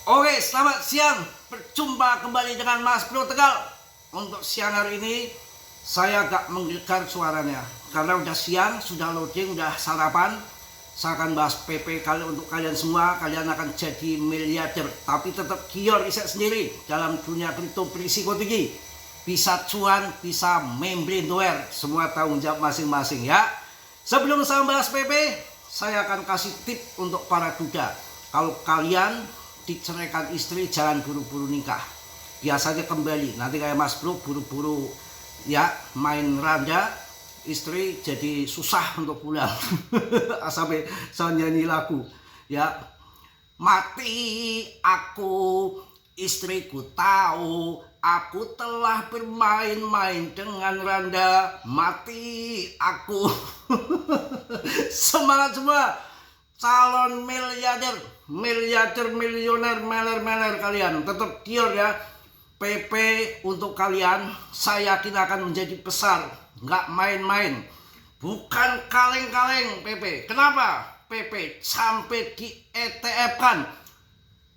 Oke, selamat siang. Berjumpa kembali dengan Mas Bro Tegal. Untuk siang hari ini saya agak menggelikan suaranya karena udah siang, sudah loading, udah sarapan. Saya akan bahas PP kali untuk kalian semua. Kalian akan jadi miliarder, tapi tetap gior riset sendiri dalam dunia kripto berisiko tinggi. Bisa cuan, bisa membrane doer, semua tanggung jawab masing-masing ya. Sebelum saya bahas PP, saya akan kasih tip untuk para duda. Kalau kalian diceraikan istri, jangan buru-buru nikah. Biasanya kembali, nanti kayak Mas Bro buru-buru ya main randa, istri jadi susah untuk pulang. Sampai saya nyanyi lagu ya, mati aku, istriku tahu aku telah bermain-main dengan randa, mati aku. Semangat semua calon miliarder, milioner, meler kalian, tetap gior ya. PP untuk kalian saya yakin akan menjadi besar, nggak main-main, bukan kaleng-kaleng PP. Kenapa? PP sampai di ETF kan.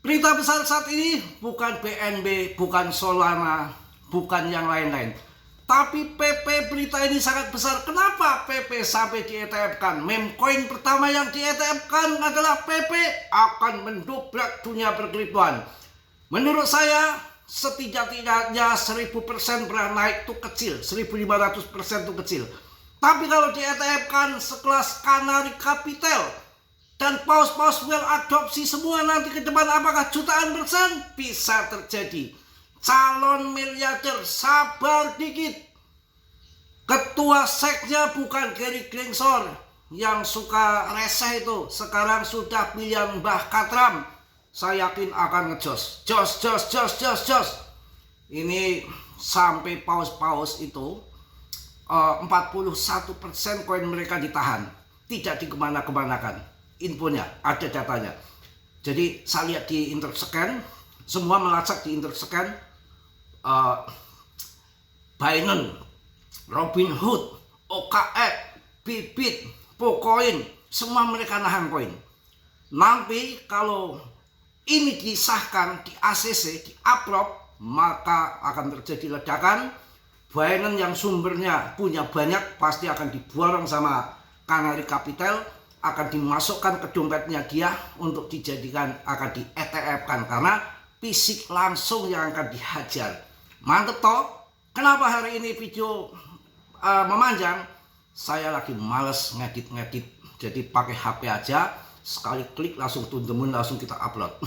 Berita besar saat ini bukan BNB, bukan Solana, bukan yang lain-lain. Tapi PP berita ini sangat besar. Kenapa PP sampai di ETF kan? Meme coin pertama yang di ETF kan adalah PP akan mendobrak dunia perkriptoan. Menurut saya setidak-tidaknya 1000% pernah naik itu kecil, 1500% itu kecil. Tapi kalau di ETF kan sekelas Canary Capital dan paus-paus well adopsi semua nanti ke depan, apakah jutaan persen? Bisa terjadi. Calon miliarder sabar dikit. Ketua seknya bukan Gary Gensler yang suka reseh itu, sekarang sudah pilihan Mbah Katram. Saya yakin akan ngejos, jos. Ini sampai paus-paus itu 41% koin mereka ditahan, tidak dikemana-kemanakan. Infonya ada datanya. Jadi saya lihat di Interscan, semua melacak di Interscan. Binance, Robinhood, OKX, Bybit, Pocoin, semua mereka nahan koin. Nanti kalau ini disahkan di ACC, di approve, maka akan terjadi ledakan. Binance yang sumbernya punya banyak pasti akan diborong sama Canary Capital, akan dimasukkan ke dompetnya dia untuk dijadikan, akan di ETF kan, karena fisik langsung yang akan dihajar. Mantep toh. Kenapa hari ini video memanjang? Saya lagi males ngedit, jadi pakai HP aja, sekali klik langsung tundemun, langsung kita upload.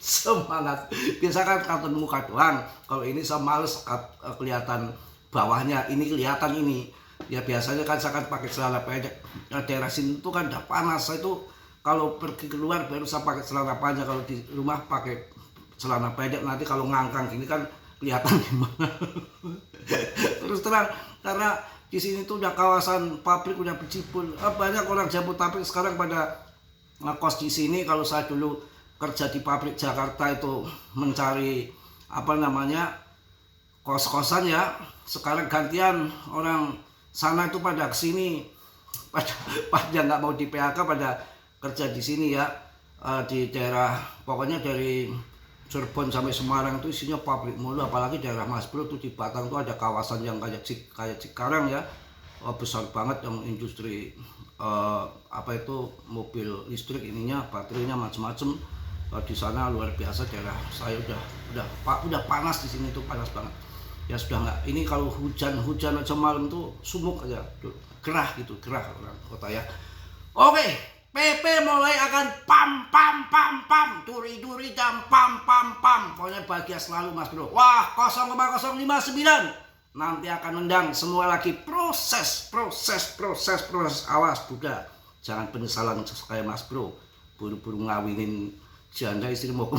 Semangat. Biasa kan kartun muka doang, kalau ini saya males kelihatan bawahnya, ini kelihatan ini. Ya biasanya kan saya kan pakai celana pendek. Nah, daerah sini tuh kan udah panas, saya itu kalau pergi keluar baru saya pakai celana panjang, kalau di rumah pakai celana pendek. Nanti kalau ngangkang gini kan kelihatan gimana. Terus terang, karena di sini tuh udah kawasan pabrik, udah berjibun. Banyak orang Jabodetabek sekarang pada ngekos di sini. Kalau saya dulu kerja di pabrik Jakarta itu mencari kos-kosan ya. Sekarang gantian orang sana itu pada kesini, pada nggak mau di PHK, pada kerja di sini ya. Di daerah pokoknya dari Cirebon sampai Semarang itu isinya pabrik mulu, apalagi daerah Mas Bro tuh di Batang tuh ada kawasan yang kayak Cikarang ya, besar banget yang industri mobil listrik ininya, baterainya macam-macam. Di sana luar biasa. Daerah saya udah panas di sini tuh, panas banget. Ya sudah nggak, ini kalau hujan aja malam tuh sumuk aja, gerah orang kota ya. Oke. PP mulai akan pam, duri dan pam. Pokoknya bahagia selalu Mas Bro. Wah, 0,059 nanti akan nendang semua lagi. Proses. Awas Buddha, jangan penyesalan kayak Mas Bro, buru-buru ngawinin janda istri mau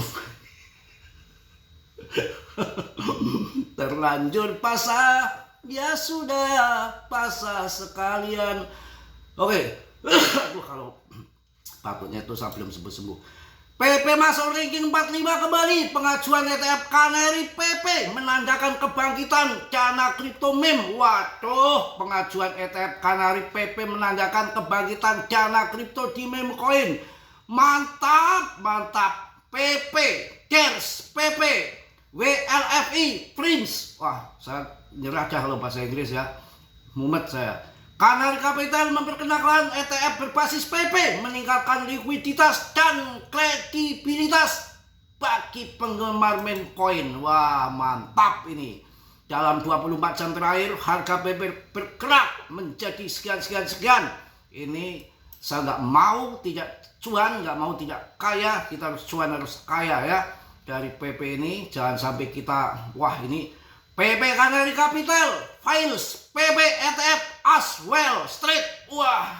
terlanjur pasah, ya sudah pasah sekalian. Oke. Aduh, kalau batuknya itu saya belum sembuh. PP masuk ranking 45 kembali. Pengajuan ETF Canary PP menandakan kebangkitan dana kripto meme. Waduh, pengajuan ETF Canary PP menandakan kebangkitan dana kripto di meme coin. Mantap. PP, CARES, PP, WLFI, Prince. Wah, saya nyerah dah kalau bahasa Inggris ya. Mumet saya. Canary Capital memperkenalkan ETF berbasis PP, meningkatkan likuiditas dan kredibilitas bagi penggemar meme coin. Wah, mantap ini. Dalam 24 jam terakhir, harga PP bergerak menjadi sekian. Ini saya nggak mau tidak cuan, nggak mau tidak kaya. Kita harus cuan, harus kaya ya. Dari PP ini, jangan sampai kita, wah ini PP Canary Capital, Files, PP ETF, Aswell Street. Wah,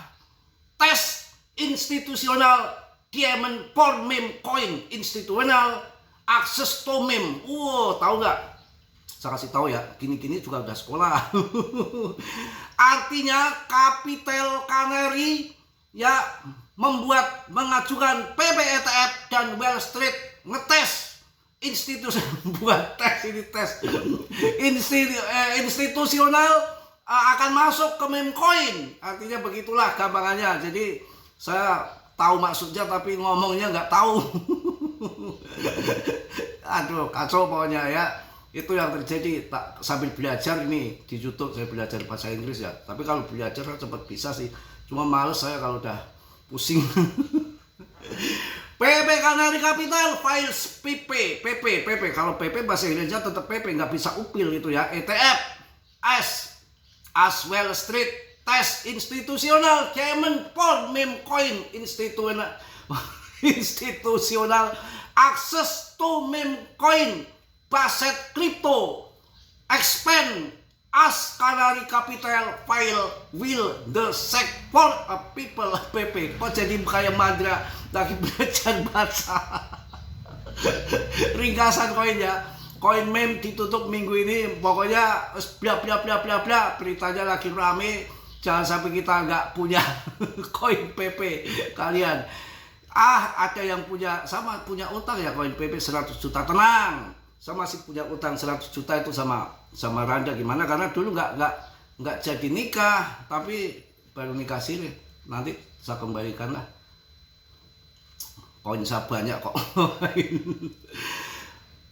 tes institusional Diamond for meme coin, institusional akses to meme. Tahu nggak? Saya kasih tahu ya, gini-gini juga udah sekolah. Artinya Capital Canary ya mengajukan PP ETF dan Wall Street ngetes institusi buat tes ini tes institusional akan masuk ke meme coin. Artinya begitulah gampangannya. Jadi saya tahu maksudnya tapi ngomongnya nggak tahu. Aduh, kacau pokoknya ya. Itu yang terjadi. Tak sambil belajar ini di YouTube saya belajar bahasa Inggris ya. Tapi kalau belajar kan cepat bisa sih. Cuma males saya kalau udah pusing. PP Canary Capital, Files, PP. Kalau PP bahasa Inggrisnya tetap PP, nggak bisa upil itu ya. ETF, Aswell Street, tes institusional, Diamond for meme coin, institusional, akses to meme coin, Baset Crypto, expand as Canary Capital file will the sec for a people PP. Kok jadi kayak Mandra lagi belajar bahasa. Ringkasan koin ya. Koin meme ditutup minggu ini. Pokoknya bla bla bla bla bla. Beritanya lagi rame. Jangan sampai kita nggak punya koin PP kalian. Ada yang punya, sama punya utang ya koin PP 100 juta. Tenang. Saya masih punya utang 100 juta itu sama Randa. Gimana? Karena dulu nggak jadi nikah, tapi baru nikah siri. Nanti saya kembalikan lah. Koin saya banyak kok.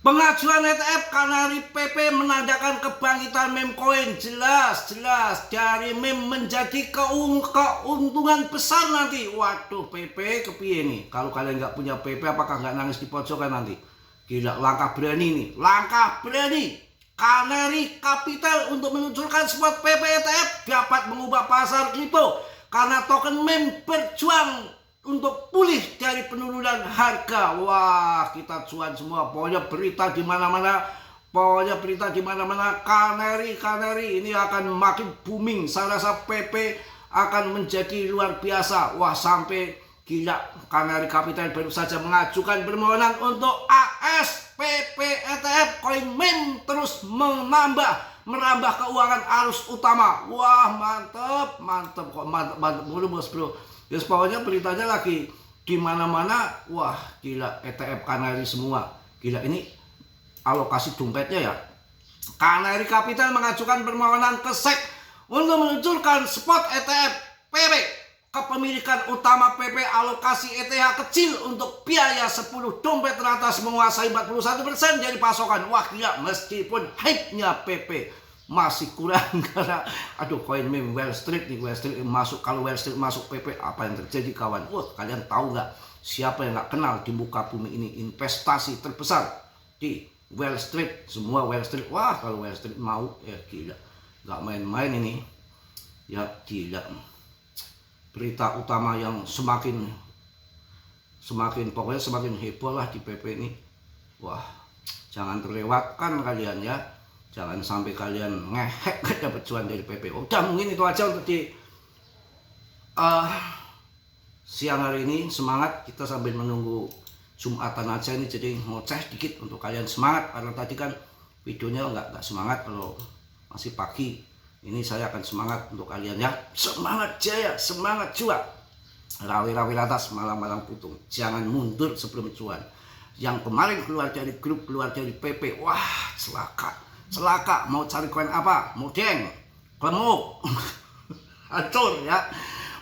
Pengajuan ETF Canary PP menandakan kebangkitan meme coin. Jelas dari meme menjadi keuntungan besar nanti. Waduh, PP kepiye nih? Kalau kalian nggak punya PP, apakah nggak nangis di pojokan nanti? Gila, langkah berani nih, langkah berani Canary Capital untuk meluncurkan spot PP ETF dapat mengubah pasar kripto karena token meme berjuang untuk pulih dari penurunan harga. Wah, kita cuan semua. Pokoknya berita di mana-mana, Canary ini akan makin booming. Saya rasa PP akan menjadi luar biasa. Wah, sampai gila, Canary Capital baru saja mengajukan permohonan untuk ASPP ETF koin meme terus merambah keuangan arus utama. Wah, mantep kok, mantep mulu bos bro. Yes, pokoknya beritanya lagi di mana-mana. Wah, gila, ETF Canary semua. Gila, ini alokasi dompetnya ya. Canary Capital mengajukan permohonan ke SEC untuk meluncurkan spot ETF PP. Kepemilikan utama PP alokasi ETH kecil untuk biaya 10 dompet teratas menguasai 41% dari pasokan. Wah gila, meskipun hype-nya PP masih kurang karena aduh koin meme Wall Street nih, Wall Street masuk. Kalau Wall Street masuk PP apa yang terjadi kawan? Wah, kalian tahu nggak siapa yang nggak kenal di muka bumi ini investasi terbesar di Wall Street? Semua Wall Street. Wah, kalau Wall Street mau ya gila, nggak main-main ini ya. Gila, berita utama yang semakin pokoknya semakin heboh lah di PP ini. Wah, jangan terlewatkan kalian ya. Jangan sampai kalian ngehek dapat cuan dari PP. Udah, mungkin itu aja untuk di siang hari ini. Semangat, kita sambil menunggu Jumatan aja ini, jadi ngoceh dikit untuk kalian semangat. Karena tadi kan videonya nggak semangat. Kalau masih pagi ini saya akan semangat untuk kalian ya. Semangat jaya, semangat juang. Rawi-rawi atas, malam-malam putung. Jangan mundur sebelum cuan. Yang kemarin keluar dari grup, keluar dari PP, wah celaka. Mau cari koin apa? Mudeng, klemuk, hancur ya.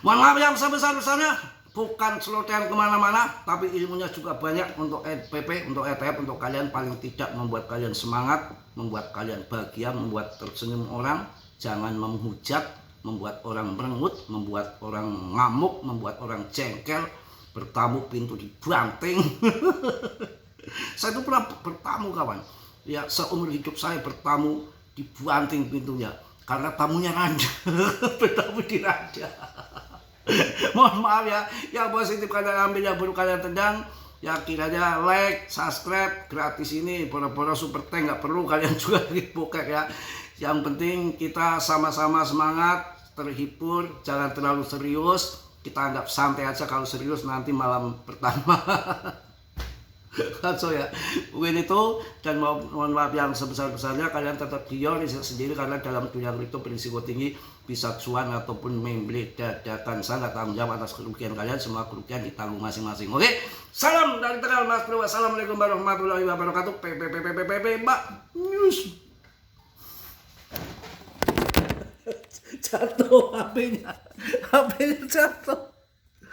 Mohon maaf yang sebesar-besarnya. bukan celotehan kemana-mana, tapi ilmunya juga banyak untuk EPP, untuk ETF, untuk kalian paling tidak membuat kalian semangat, membuat kalian bahagia, membuat tersenyum orang, jangan menghujat, membuat orang merengut, membuat orang ngamuk, membuat orang jengkel, bertamu pintu dibanting. Saya itu pernah bertamu kawan, ya seumur hidup saya bertamu dibanting pintunya karena tamunya randa. Bertamu di randa. Mohon maaf ya, yang positif kalian ambil, yang buruk kalian tendang. Ya kiranya like, subscribe, gratis ini, pura-pura super tank nggak perlu kalian juga bokek ya. Yang penting kita sama-sama semangat, terhibur, jangan terlalu serius. Kita anggap santai aja, kalau serius nanti malam pertama. So ya, mungkin itu, dan mohon maaf yang sebesar-besarnya, kalian tetap giyor sendiri karena dalam dunia kripto berisiko tinggi, bisa cuan ataupun membeli dadakan. Saya nggak tanggung jawab atas kerugian kalian, semua kerugian ditanggung masing-masing. Oke, salam dari Tegal Mas Bro. Wassalamualaikum warahmatullahi wabarakatuh. Mbak News. Jatuh HP-nya, HP-nya jatuh.